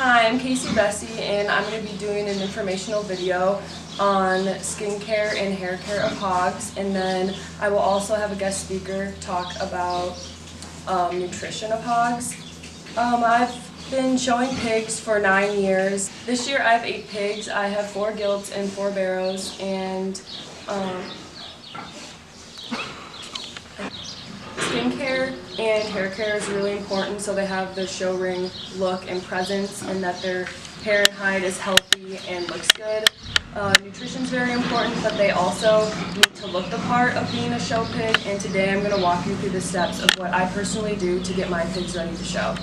Hi, I'm Casey Besse, and I'm going to be doing an informational video on skincare and hair care of hogs, and then I will also have a guest speaker talk about nutrition of hogs. I've been showing pigs for 9 years. This year I have 8 pigs. I have 4 gilts and 4 barrows, and skincare and hair care is really important so they have the show ring look and presence, and that their hair and hide is healthy and looks good. Nutrition is very important, but they also need to look the part of being a show pig, and today I'm going to walk you through the steps of what I personally do to get my pigs ready to show.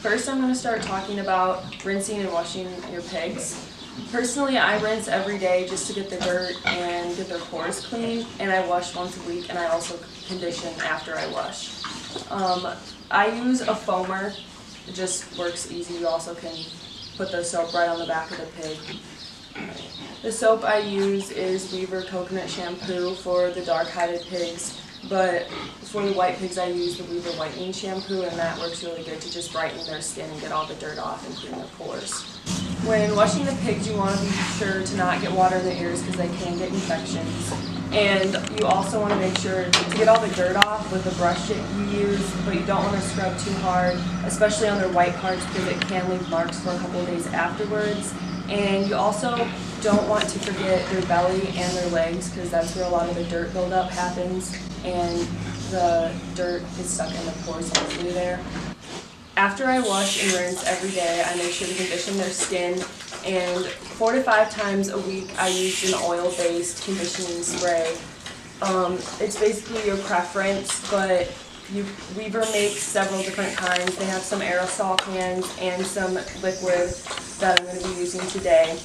First, I'm going to start talking about rinsing and washing your pigs. Personally, I rinse every day just to get the dirt and get their pores clean, and I wash once a week, and I also condition after I wash. I use a foamer. It just works easy. You also can put the soap right on the back of the pig. The soap I use is Weaver coconut shampoo for the dark-hided pigs, but for the white pigs I use the Weaver whitening shampoo, and that works really good to just brighten their skin and get all the dirt off and clean their pores. When washing the pigs, you want to be sure to not get water in the ears because they can get infections. And you also want to make sure to get all the dirt off with the brush that you use, but you don't want to scrub too hard, especially on their white parts, because it can leave marks for a couple of days afterwards. And you also don't want to forget their belly and their legs, because that's where a lot of the dirt buildup happens, and the dirt is stuck in the pores easily there. After I wash and rinse every day, I make sure to condition their skin, and 4 to 5 times a week I use an oil-based conditioning spray. It's basically your preference, but Weaver makes several different kinds. They have some aerosol cans and some liquid that I'm going to be using today,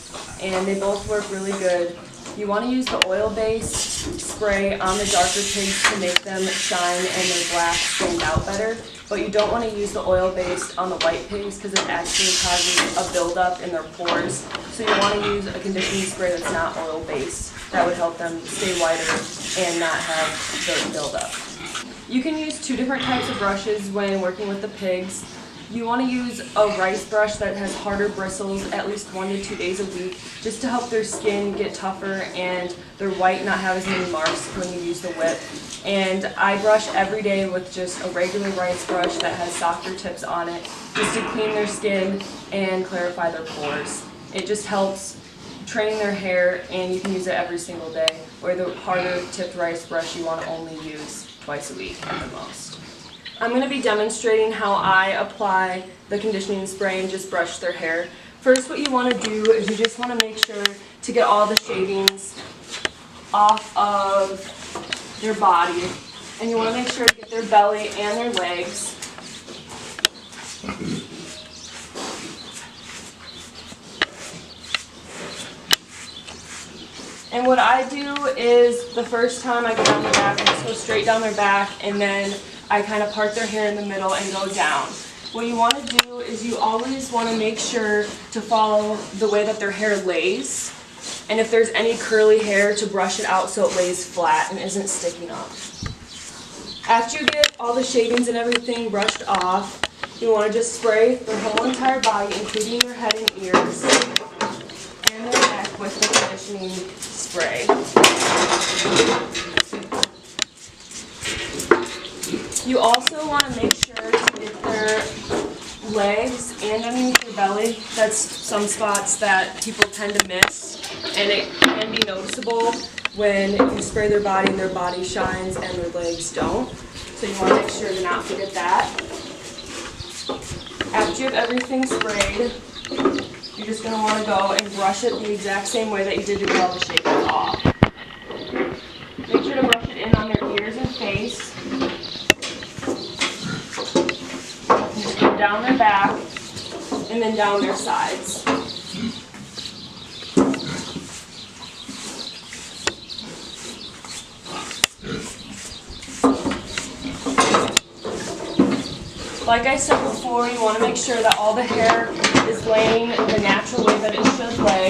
and they both work really good. You want to use the oil-based spray on the darker pigs to make them shine and their black stand out better, but you don't want to use the oil-based on the white pigs because it actually causes a buildup in their pores. So you want to use a conditioning spray that's not oil-based. That would help them stay whiter and not have dirt buildup. You can use 2 different types of brushes when working with the pigs. You want to use a rice brush that has harder bristles at least 1 to 2 days a week, just to help their skin get tougher and their white not have as many marks when you use the whip. And I brush every day with just a regular rice brush that has softer tips on it, just to clean their skin and clarify their pores. It just helps train their hair, and you can use it every single day, where the harder tipped rice brush you want to only use twice a week at the most. I'm going to be demonstrating how I apply the conditioning spray and just brush their hair. First, what you want to do is you just want to make sure to get all the shavings off of their body, and you want to make sure to get their belly and their legs. And what I do is, the first time I go down their back, I just go straight down their back, and then I kind of part their hair in the middle and go down. What you want to do is you always want to make sure to follow the way that their hair lays, and if there's any curly hair, to brush it out so it lays flat and isn't sticking up. After you get all the shavings and everything brushed off, you want to just spray their whole entire body, including their head and ears, and their neck with the conditioning spray. You also want to make sure to get their legs and underneath their belly. That's some spots that people tend to miss, and it can be noticeable when you spray their body and their body shines and their legs don't. So you want to make sure to not forget that. After you have everything sprayed, you're just going to want to go and brush it the exact same way that you did to get all the shavings off. Make sure to brush it in on their ears and face. And just go down their back and then down their sides. Like I said before, you want to make sure that all the hair is laying the natural way that it should lay.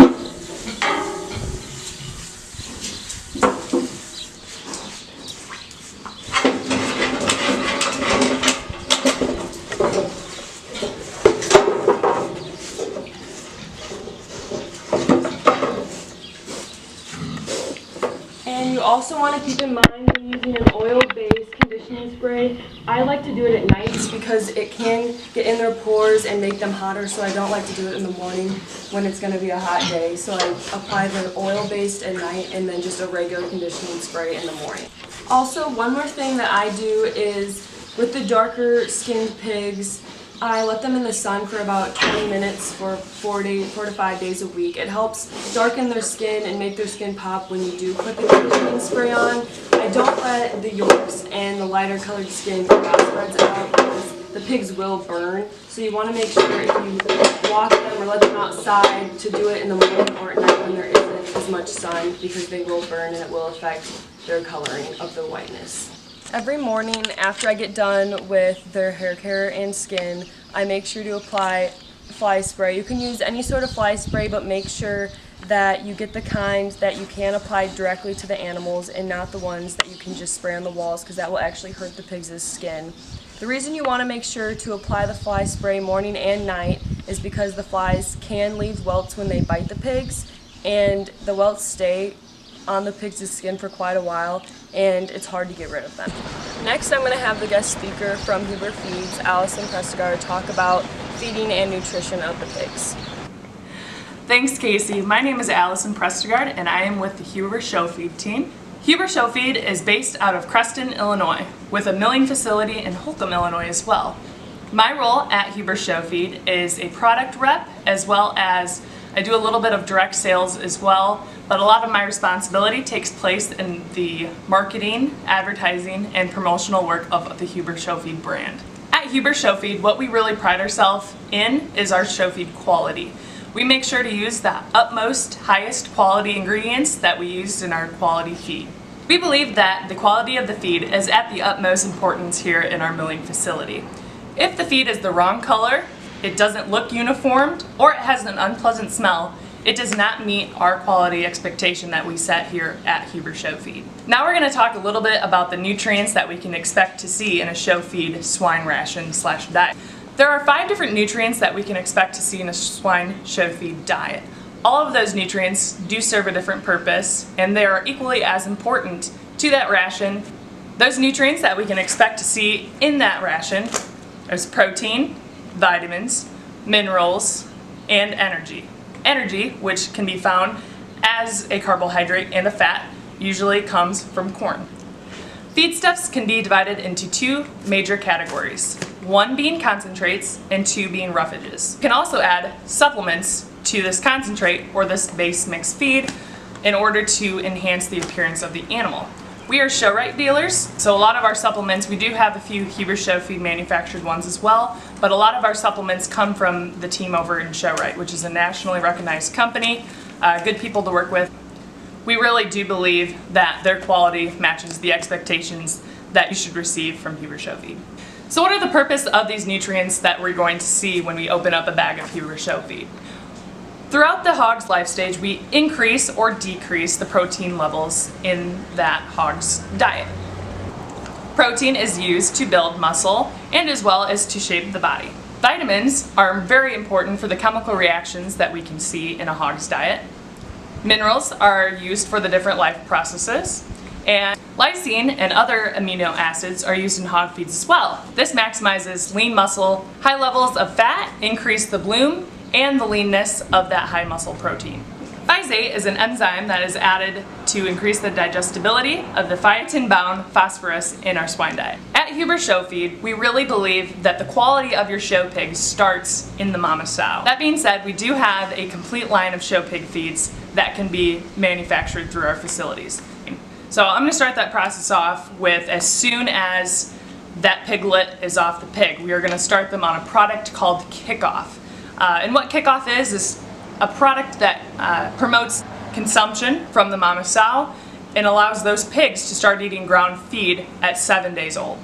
also want to keep in mind when using an oil-based conditioning spray, I like to do it at night because it can get in their pores and make them hotter, so I don't like to do it in the morning when it's going to be a hot day. So I apply the oil-based at night and then just a regular conditioning spray in the morning. Also, one more thing that I do is with the darker skinned pigs, I let them in the sun for about 20 minutes for 4 to 5 days a week. It helps darken their skin and make their skin pop when you do put the conditioning spray on. I don't let the Yorks and the lighter colored skin cross spreads out because the pigs will burn. So you want to make sure if you walk them or let them outside to do it in the morning or at night when there isn't as much sun, because they will burn and it will affect their coloring of the whiteness. Every morning after I get done with their hair care and skin, I make sure to apply fly spray. You can use any sort of fly spray, but make sure that you get the kind that you can apply directly to the animals and not the ones that you can just spray on the walls, because that will actually hurt the pigs' skin. The reason you want to make sure to apply the fly spray morning and night is because the flies can leave welts when they bite the pigs, and the welts stay on the pigs' skin for quite a while, and it's hard to get rid of them. Next, I'm going to have the guest speaker from Huber Feeds, Allison Prestegard, talk about feeding and nutrition of the pigs. Thanks, Casey. My name is Allison Prestegard, and I am with the Huber Show Feed team. Huber Show Feed is based out of Creston, Illinois, with a milling facility in Holcomb, Illinois as well. My role at Huber Show Feed is a product rep, as well as I do a little bit of direct sales as well, but a lot of my responsibility takes place in the marketing, advertising, and promotional work of the Huber Show Feed brand. At Huber Show Feed, what we really pride ourselves in is our show feed quality. We make sure to use the utmost, highest quality ingredients that we used in our quality feed. We believe that the quality of the feed is at the utmost importance here in our milling facility. If the feed is the wrong color, it doesn't look uniformed, or it has an unpleasant smell, it does not meet our quality expectation that we set here at Huber Show Feed. Now we're going to talk a little bit about the nutrients that we can expect to see in a show feed swine ration / diet. There are 5 different nutrients that we can expect to see in a swine show feed diet. All of those nutrients do serve a different purpose, and they are equally as important to that ration. Those nutrients that we can expect to see in that ration is protein, vitamins, minerals, and energy. Energy, which can be found as a carbohydrate and a fat, usually comes from corn. Feedstuffs can be divided into 2 major categories, 1 being concentrates and 2 being roughages. You can also add supplements to this concentrate or this base mix feed in order to enhance the appearance of the animal. We are show right dealers, so a lot of our supplements, we do have a few Huber Show Feed manufactured ones as well, but a lot of our supplements come from the team over in Show Right, which is a nationally recognized company, good people to work with. We really do believe that their quality matches the expectations that you should receive from Huber Show Feed. So what are the purpose of these nutrients that we're going to see when we open up a bag of Huber Show Feed? Throughout the hog's life stage, we increase or decrease the protein levels in that hog's diet. Protein is used to build muscle and as well as to shape the body. Vitamins are very important for the chemical reactions that we can see in a hog's diet. Minerals are used for the different life processes, and lysine and other amino acids are used in hog feeds as well. This maximizes lean muscle, high levels of fat, increase the bloom, and the leanness of that high muscle protein. Physate is an enzyme that is added to increase the digestibility of the fiatin-bound phosphorus in our swine diet. At Huber Show Feed, we really believe that the quality of your show pig starts in the mama sow. That being said, we do have a complete line of show pig feeds that can be manufactured through our facilities. So I'm going to start that process off with as soon as that piglet is off the pig, we are going to start them on a product called Kickoff. And what Kickoff is a product that promotes consumption from the mama sow and allows those pigs to start eating ground feed at 7 days old.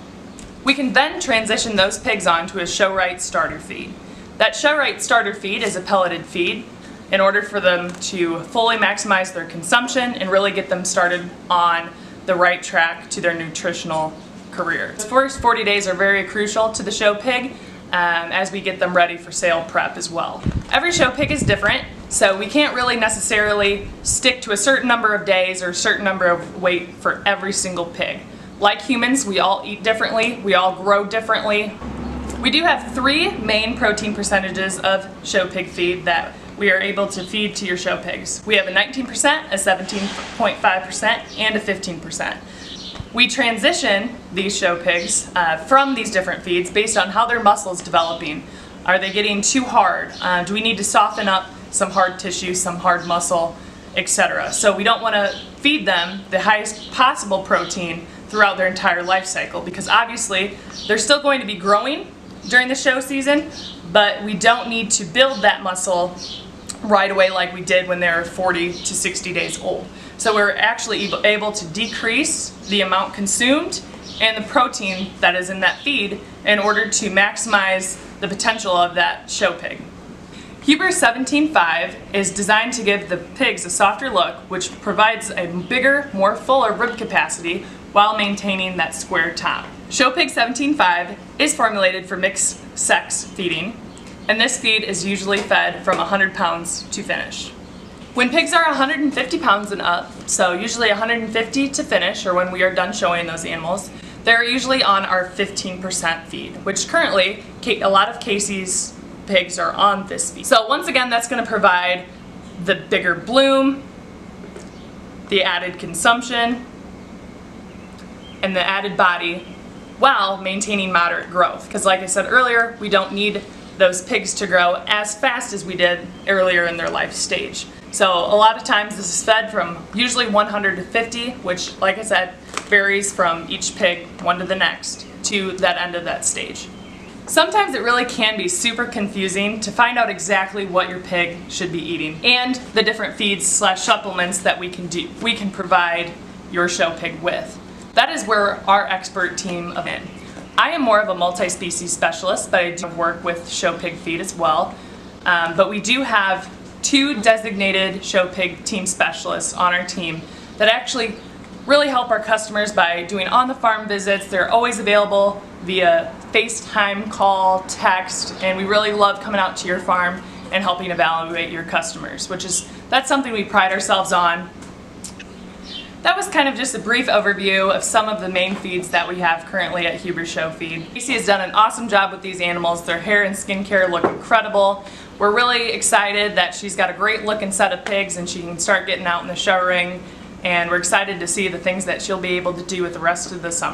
We can then transition those pigs onto a Show Right starter feed. That Show Right starter feed is a pelleted feed in order for them to fully maximize their consumption and really get them started on the right track to their nutritional career. The first 40 days are very crucial to the show pig as we get them ready for sale prep as well. Every show pig is different, So we can't really necessarily stick to a certain number of days or a certain number of weight for every single pig. Like humans, we all eat differently, we all grow differently. We do have 3 main protein percentages of show pig feed that we are able to feed to your show pigs. We have a 19%, a 17.5%, and a 15%. We transition these show pigs from these different feeds based on how their muscle is developing. Are they getting too hard? Do we need to soften up some hard tissue, some hard muscle, etc.? So we don't want to feed them the highest possible protein throughout their entire life cycle, because obviously they're still going to be growing during the show season, but we don't need to build that muscle right away like we did when they were 40 to 60 days old. So we're actually able to decrease the amount consumed and the protein that is in that feed in order to maximize the potential of that show pig. Huber 17.5 is designed to give the pigs a softer look, which provides a bigger, more fuller rib capacity while maintaining that square top. Show Pig 17.5 is formulated for mixed sex feeding, and this feed is usually fed from 100 pounds to finish. When pigs are 150 pounds and up, so usually 150 to finish, or when we are done showing those animals, they're usually on our 15% feed, which currently a lot of Casey's pigs are on this feed. So once again, that's going to provide the bigger bloom, the added consumption, and the added body while maintaining moderate growth. Because like I said earlier, we don't need those pigs to grow as fast as we did earlier in their life stage. So a lot of times this is fed from usually 100 to 50, which like I said, varies from each pig, one to the next, to that end of that stage. Sometimes it really can be super confusing to find out exactly what your pig should be eating and the different feeds / supplements that we can provide your show pig with. That is where our expert team comes in. I am more of a multi-species specialist, but I do work with show pig feed as well. But we do have 2 designated show pig team specialists on our team that actually really help our customers by doing on-the-farm visits. They're always available via FaceTime, call, text, and we really love coming out to your farm and helping evaluate your customers, that's something we pride ourselves on. That was kind of just a brief overview of some of the main feeds that we have currently at Huber Show Feed. Casey has done an awesome job with these animals. Their hair and skincare look incredible. We're really excited that she's got a great looking set of pigs and she can start getting out in the show ring, and we're excited to see the things that she'll be able to do with the rest of the summer.